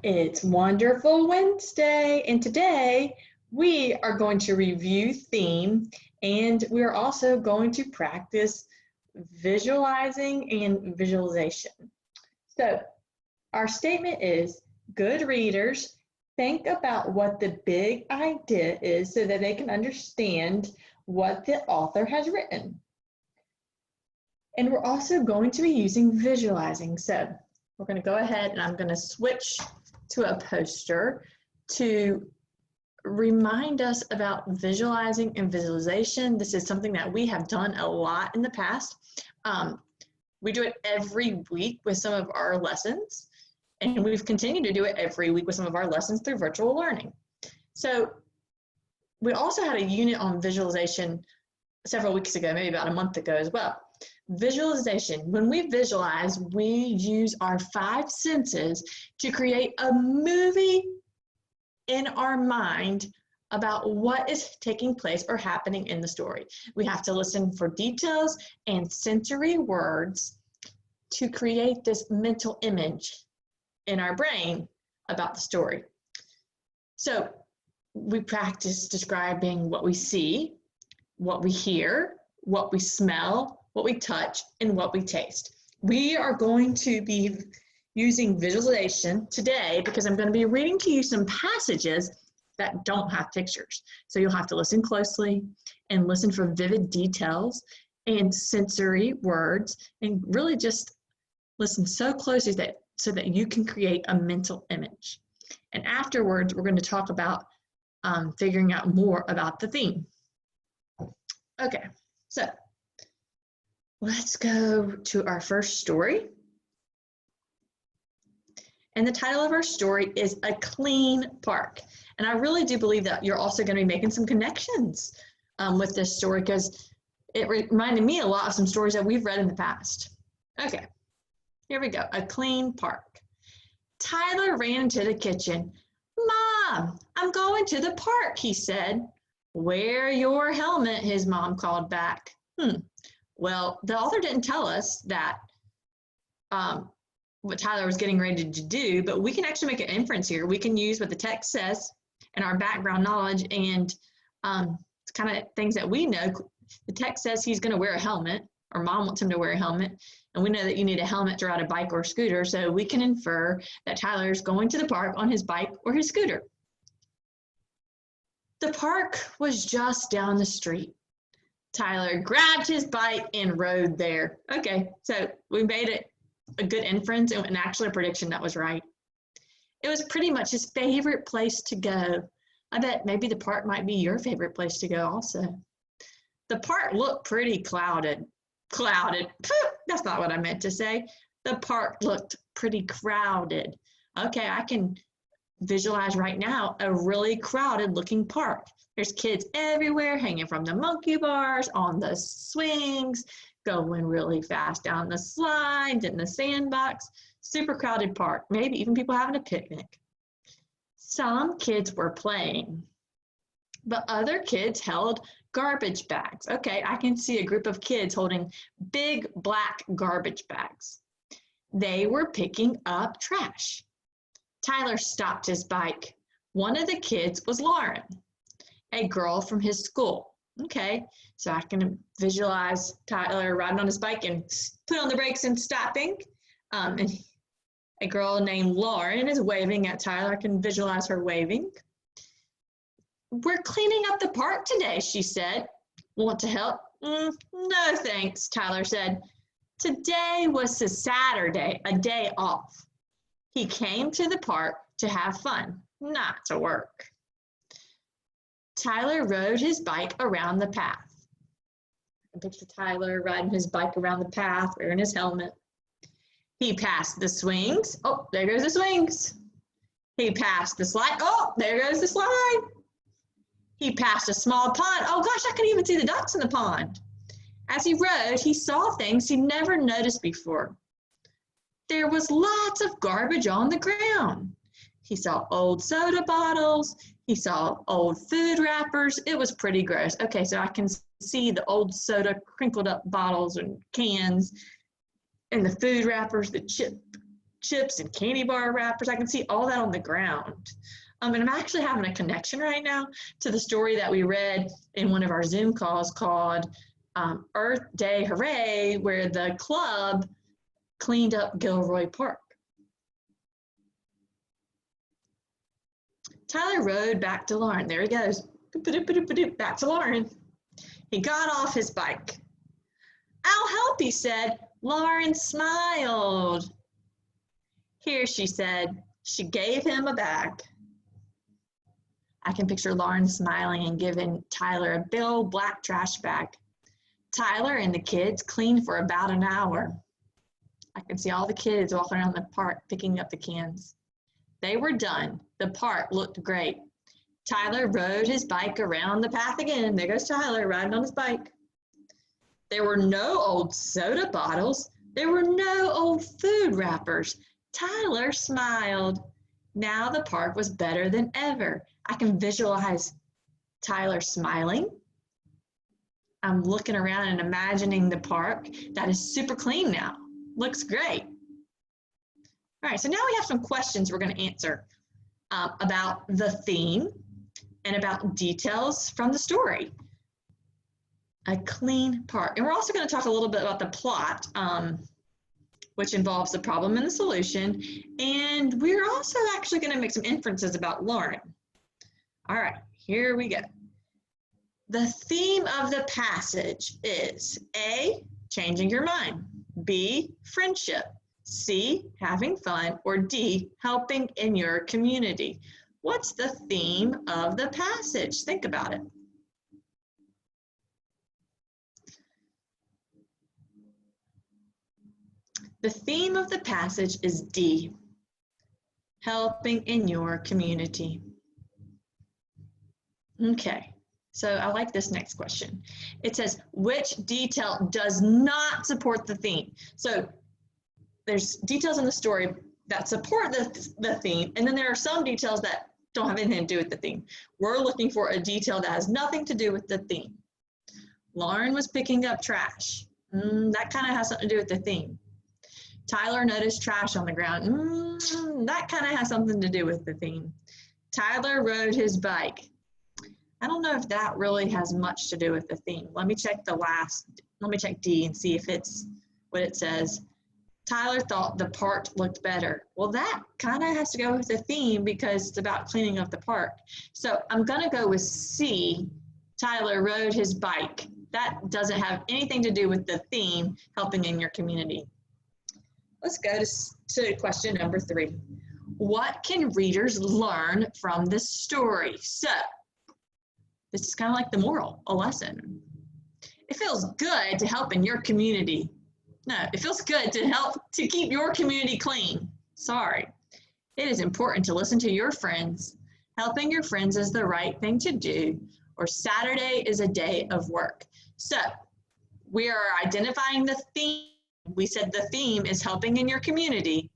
It's Wonderful Wednesday, and today we are going to review theme, and we're also going to practice visualizing and visualization. So our statement is, good readers think about what the big idea is so that they can understand what the author has written. And we're also going to be using visualizing. So we're going to go ahead and I'm going to switch to a poster to remind us about visualizing and visualization. This is something that we have done a lot in the past. We do it every week with some of our lessons, and we've continued to do it every week with some of our lessons through virtual learning. So we also had a unit on visualization several weeks ago, maybe about a month ago as well. Visualization. When we visualize, we use our 5 senses to create a movie in our mind about what is taking place or happening in the story. We have to listen for details and sensory words to create this mental image in our brain about the story. So we practice describing what we see, what we hear, what we smell, what we touch, and what we taste. We are going to be using visualization today because I'm going to be reading to you some passages that don't have pictures. So you'll have to listen closely and listen for vivid details and sensory words, and really just listen so closely so that you can create a mental image. And afterwards, we're going to talk about figuring out more about the theme. Okay, so let's go to our first story. And the title of our story is A Clean Park. And I really do believe that you're also going to be making some connections with this story because it reminded me a lot of some stories that we've read in the past. Okay, here we go. A Clean Park. Tyler ran into the kitchen. "Mom, I'm going to the park," he said. "Wear your helmet," his mom called back. Well, the author didn't tell us that what Tyler was getting ready to do, but we can actually make an inference here. We can use what the text says and our background knowledge and kind of things that we know. The text says he's going to wear a helmet, or mom wants him to wear a helmet, and we know that you need a helmet to ride a bike or a scooter, so we can infer that Tyler's going to the park on his bike or his scooter. The park was just down the street. Tyler grabbed his bike and rode there. Okay, so we made it a good inference and actually a prediction that was right. It was pretty much his favorite place to go. I bet maybe the park might be your favorite place to go also. The park looked pretty clouded. Clouded. That's not what I meant to say. The park looked pretty crowded. Okay, I can visualize right now a really crowded looking park. There's kids everywhere hanging from the monkey bars, on the swings, going really fast down the slides, in the sandbox. Super crowded park, maybe even people having a picnic. Some kids were playing, but other kids held garbage bags. Okay, I can see a group of kids holding big black garbage bags. They were picking up trash. Tyler stopped his bike. One of the kids was Lauren, a girl from his school. Okay, so I can visualize Tyler riding on his bike and put on the brakes and stopping. And a girl named Lauren is waving at Tyler. I can visualize her waving. "We're cleaning up the park today," she said. "Want to help?" "No, thanks," Tyler said. Today was a Saturday, a day off. He came to the park to have fun, not to work. Tyler rode his bike around the path. I can picture Tyler riding his bike around the path, wearing his helmet. He passed the swings. Oh, there goes the swings. He passed the slide. Oh, there goes the slide. He passed a small pond. Oh gosh, I could even see the ducks in the pond. As he rode, he saw things he never noticed before. There was lots of garbage on the ground. He saw old soda bottles. He saw old food wrappers. It was pretty gross. Okay, so I can see the old soda crinkled up bottles and cans and the food wrappers, the chips and candy bar wrappers. I can see all that on the ground. And I'm actually having a connection right now to the story that we read in one of our Zoom calls called Earth Day Hooray, where the club cleaned up Gilroy Park. Tyler rode back to Lauren. There he goes. Back to Lauren. He got off his bike. I'll help, he said. Lauren smiled. Here, she said. She gave him a bag. I can picture Lauren smiling and giving Tyler a big old black trash bag. Tyler and the kids cleaned for about an hour. I can see all the kids walking around the park picking up the cans. They were done. The park looked great. Tyler rode his bike around the path again. There goes Tyler riding on his bike. There were no old soda bottles. There were no old food wrappers. Tyler smiled. Now the park was better than ever. I can visualize Tyler smiling. I'm looking around and imagining the park that is super clean now. Looks great. All right, so now we have some questions we're going to answer about the theme and about details from the story. A clean park. And we're also going to talk a little bit about the plot, which involves the problem and the solution. And we're also actually going to make some inferences about Lauren. All right, here we go. The theme of the passage is A, changing your mind, B, friendship, C, having fun, or D, helping in your community. What's the theme of the passage? Think about it. The theme of the passage is D, helping in your community. Okay, so I like this next question. It says, which detail does not support the theme? So there's details in the story that support the theme, and then there are some details that don't have anything to do with the theme. We're looking for a detail that has nothing to do with the theme. Lauren was picking up trash. That kind of has something to do with the theme. Tyler noticed trash on the ground. That kind of has something to do with the theme. Tyler rode his bike. I don't know if that really has much to do with the theme. Let me check D and see if it's what it says. Tyler thought the park looked better. Well, that kind of has to go with the theme because it's about cleaning up the park. So I'm going to go with C, Tyler rode his bike. That doesn't have anything to do with the theme, helping in your community. Let's go to question number 3. What can readers learn from this story? So this is kind of like the moral, a lesson. It feels good to help in your community. No, it feels good to help to keep your community clean. Sorry. It is important to listen to your friends. Helping your friends is the right thing to do, or Saturday is a day of work. So we are identifying the theme. We said the theme is helping in your community.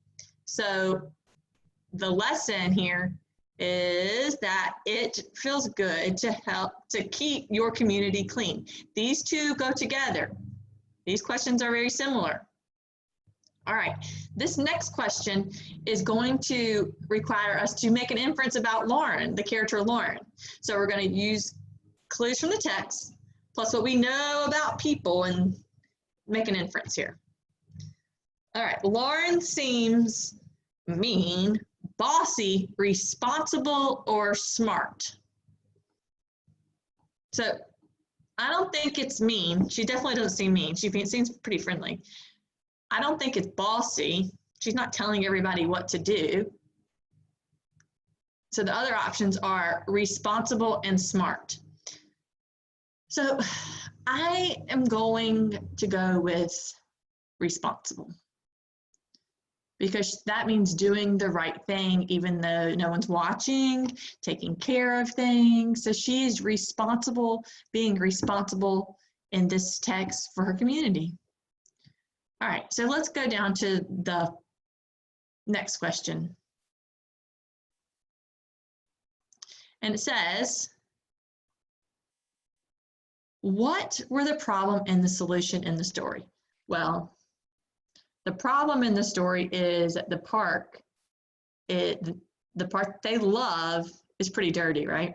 So the lesson here is that it feels good to help to keep your community clean. These two go together. These questions are very similar. All right, this next question is going to require us to make an inference about Lauren, the character Lauren. So we're going to use clues from the text, plus what we know about people, and make an inference here. All right, Lauren seems mean, bossy, responsible, or smart. So I don't think it's mean. She definitely doesn't seem mean. She seems pretty friendly. I don't think it's bossy. She's not telling everybody what to do. So the other options are responsible and smart. So I am going to go with responsible, because that means doing the right thing even though no one's watching, taking care of things. So she's responsible, being responsible in this text for her community. All right, so let's go down to the next question. And it says, what were the problem and the solution in the story? Well, The problem in the story is that the part they love is pretty dirty, right?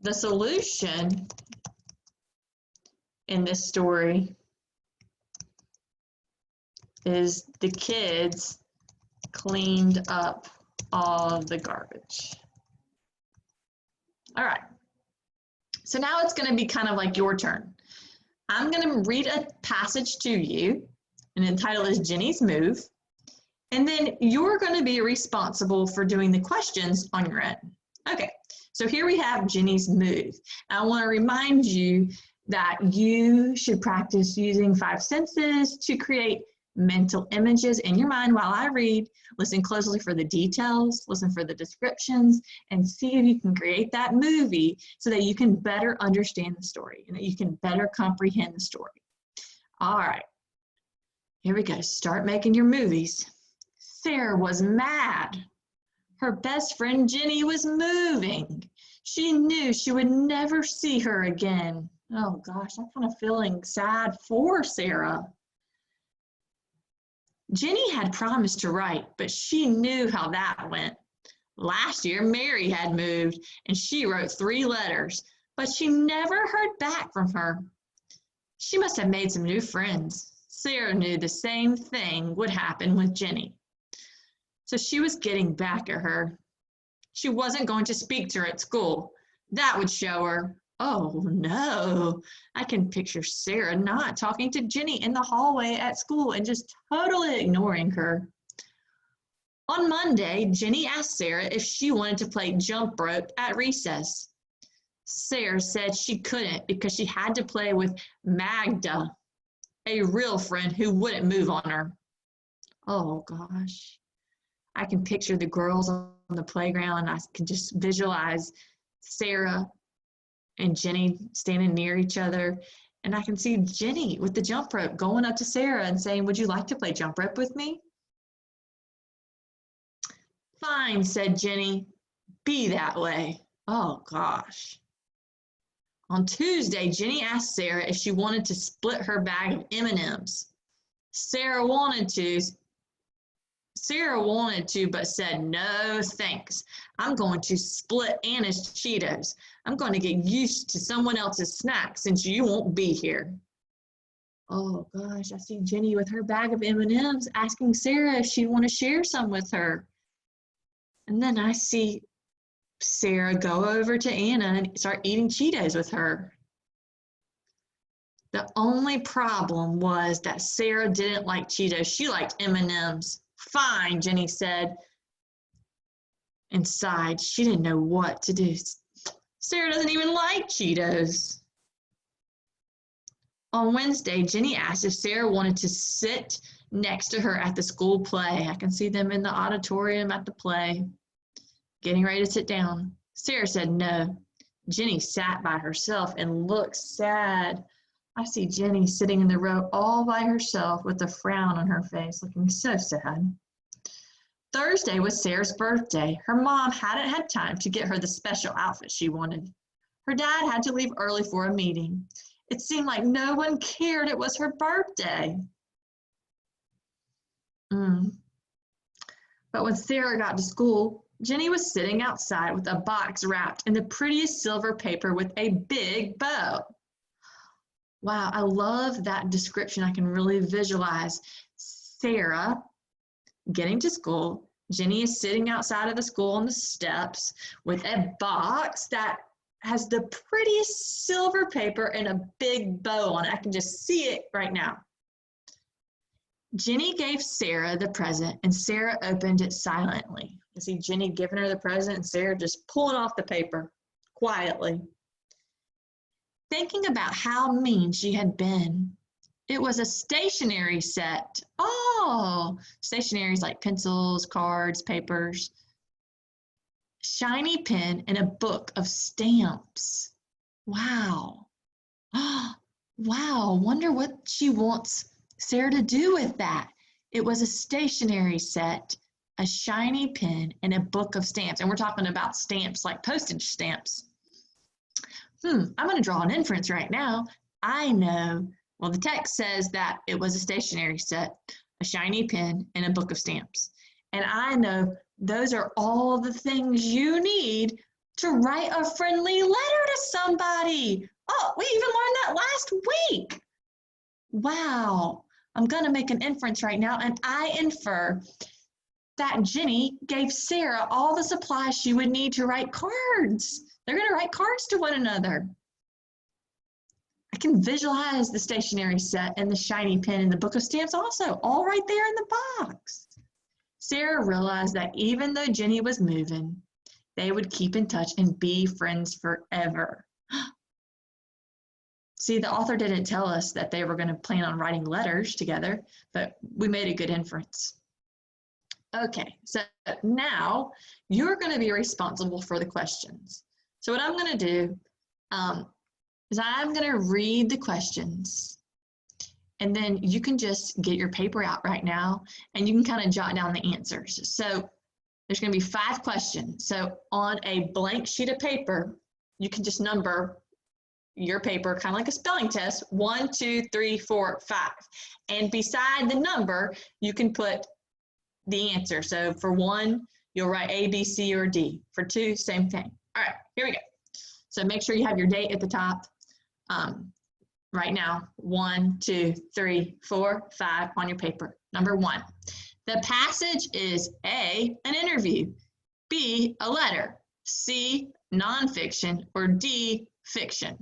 The solution in this story is the kids cleaned up all the garbage. All right, so now it's going to be kind of like your turn. I'm going to read a passage to you, and the title is Jenny's Move, and then you're going to be responsible for doing the questions on your own. Okay, so here we have Jenny's Move. I want to remind you that you should practice using 5 senses to create mental images in your mind while I read. Listen closely for the details, listen for the descriptions, and see if you can create that movie so that you can better understand the story and that you can better comprehend the story. All right, here we go. Start making your movies. Sarah was mad. Her best friend Jenny was moving. She knew she would never see her again. Oh gosh, I'm kind of feeling sad for Sarah. Jenny had promised to write, but she knew how that went. Last year, Mary had moved, and she wrote 3 letters, but she never heard back from her. She must have made some new friends. Sarah knew the same thing would happen with Jenny. So she was getting back at her. She wasn't going to speak to her at school. That would show her. Oh no, I can picture Sarah not talking to Jenny in the hallway at school and just totally ignoring her. On Monday, Jenny asked Sarah if she wanted to play jump rope at recess. Sarah said she couldn't because she had to play with Magda, a real friend who wouldn't move on her. Oh gosh, I can picture the girls on the playground. I can just visualize Sarah and Jenny standing near each other. And I can see Jenny with the jump rope going up to Sarah and saying, "Would you like to play jump rope with me?" "Fine," said Jenny. "Be that way." Oh gosh. On Tuesday, Jenny asked Sarah if she wanted to split her bag of M&Ms. Sarah wanted to, but said, "No, thanks. I'm going to split Anna's Cheetos. I'm going to get used to someone else's snacks since you won't be here." Oh gosh, I see Jenny with her bag of M&Ms asking Sarah if she'd want to share some with her. And then I see Sarah go over to Anna and start eating Cheetos with her. The only problem was that Sarah didn't like Cheetos. She liked M&Ms. "Fine," Jenny said, and sighed. She didn't know what to do. Sarah doesn't even like Cheetos. On Wednesday, Jenny asked if Sarah wanted to sit next to her at the school play. I can see them in the auditorium at the play, getting ready to sit down. Sarah said no. Jenny sat by herself and looked sad. I see Jenny sitting in the row all by herself with a frown on her face, looking so sad. Thursday was Sarah's birthday. Her mom hadn't had time to get her the special outfit she wanted. Her dad had to leave early for a meeting. It seemed like no one cared it was her birthday. But when Sarah got to school, Jenny was sitting outside with a box wrapped in the prettiest silver paper with a big bow. Wow, I love that description. I can really visualize Sarah getting to school. Jenny is sitting outside of the school on the steps with a box that has the prettiest silver paper and a big bow on it. I can just see it right now. Jenny gave Sarah the present and Sarah opened it silently. You see Jenny giving her the present and Sarah just pulling off the paper quietly. Thinking about how mean she had been. It was a stationery set. Oh, stationery is like pencils, cards, papers. Shiny pen and a book of stamps. Wow. Wow, wonder what she wants Sarah to do with that. It was a stationery set, a shiny pen, and a book of stamps. And we're talking about stamps like postage stamps. I'm going to draw an inference right now. I know, well, the text says that it was a stationery set, a shiny pen, and a book of stamps. And I know those are all the things you need to write a friendly letter to somebody. Oh, we even learned that last week. Wow. I'm going to make an inference right now, and I infer that Jenny gave Sarah all the supplies she would need to write cards. They're going to write cards to one another. I can visualize the stationery set and the shiny pen and the book of stamps also, all right there in the box. Sarah realized that even though Jenny was moving, they would keep in touch and be friends forever. See, the author didn't tell us that they were going to plan on writing letters together, but we made a good inference. Okay, so now you're going to be responsible for the questions. So what I'm going to do is I'm going to read the questions, and then you can just get your paper out right now, and you can kind of jot down the answers. So there's going to be 5 questions. So on a blank sheet of paper, you can just number your paper, kind of like a spelling test, 1, 2, 3, 4, 5. And beside the number, you can put the answer. So for 1, you'll write A, B, C, or D. For 2, same thing. All right, here we go. So make sure you have your date at the top. Right now, 1, 2, 3, 4, 5 on your paper. Number 1, the passage is A, an interview, B, a letter, C, nonfiction, or D, fiction.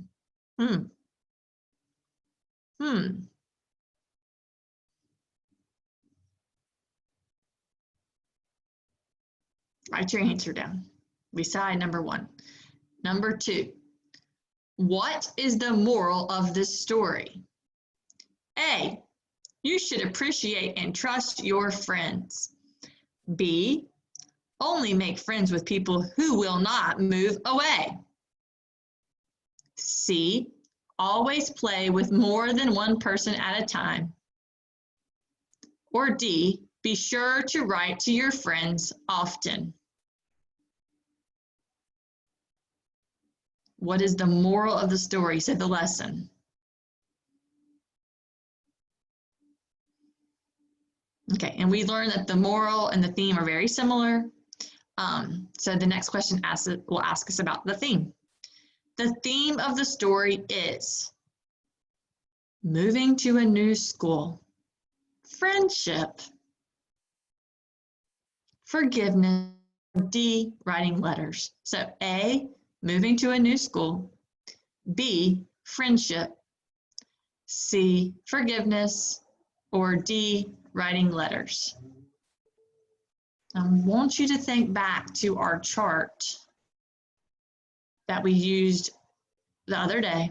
Write your answer down beside number 1. Number 2, what is the moral of this story? A, you should appreciate and trust your friends. B, only make friends with people who will not move away. C, always play with more than one person at a time. Or D, be sure to write to your friends often. What is the moral of the story? Say the lesson. Okay, and we learned that the moral and the theme are very similar. So the next question will ask us about the theme. The theme of the story is moving to a new school, friendship, forgiveness, D, writing letters. So A, moving to a new school, B, friendship, C, forgiveness, or D, writing letters. I want you to think back to our chart that we used the other day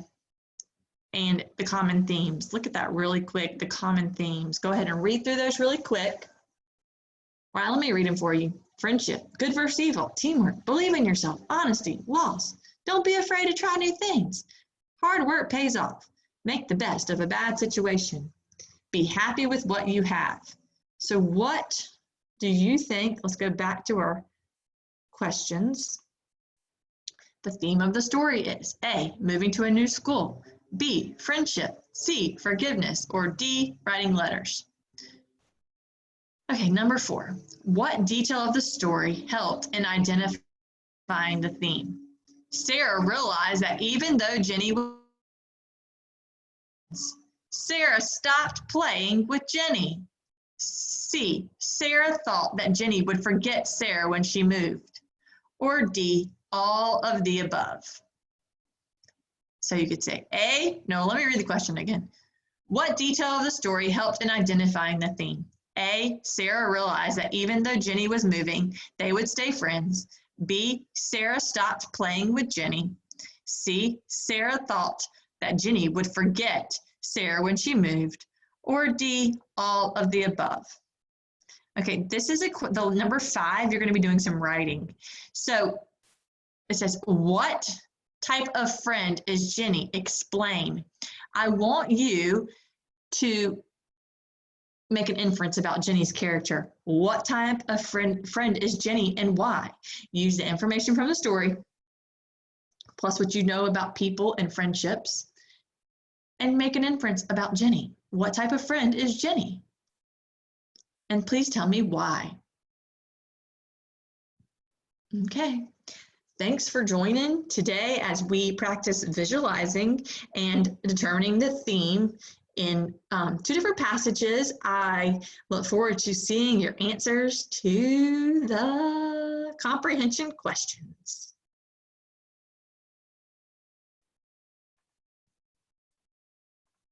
and the common themes. Look at that really quick, the common themes. Go ahead and read through those really quick. All right, let me read them for you. Friendship, good versus evil, teamwork, believe in yourself, honesty, loss. Don't be afraid to try new things. Hard work pays off. Make the best of a bad situation. Be happy with what you have. So what do you think? Let's go back to our questions. The theme of the story is A, moving to a new school, B, friendship, C, forgiveness, or D, writing letters. Okay, number 4, what detail of the story helped in identifying the theme? Sarah realized that even though Jenny was, Sarah stopped playing with Jenny. C, Sarah thought that Jenny would forget Sarah when she moved. Or D, all of the above. So you could say A, no, let me read the question again. What detail of the story helped in identifying the theme? A, Sarah realized that even though Jenny was moving, they would stay friends. B, Sarah stopped playing with Jenny. C, Sarah thought that Jenny would forget Sarah when she moved. Or D, all of the above. Okay, this is the number 5, you're going to be doing some writing. So it says, what type of friend is Jenny? Explain. I want you to make an inference about Jenny's character. What type of friend is Jenny and why? Use the information from the story, plus what you know about people and friendships, and make an inference about Jenny. What type of friend is Jenny? And please tell me why. Okay. Thanks for joining today as we practice visualizing and determining the theme in 2 different passages. I look forward to seeing your answers to the comprehension questions.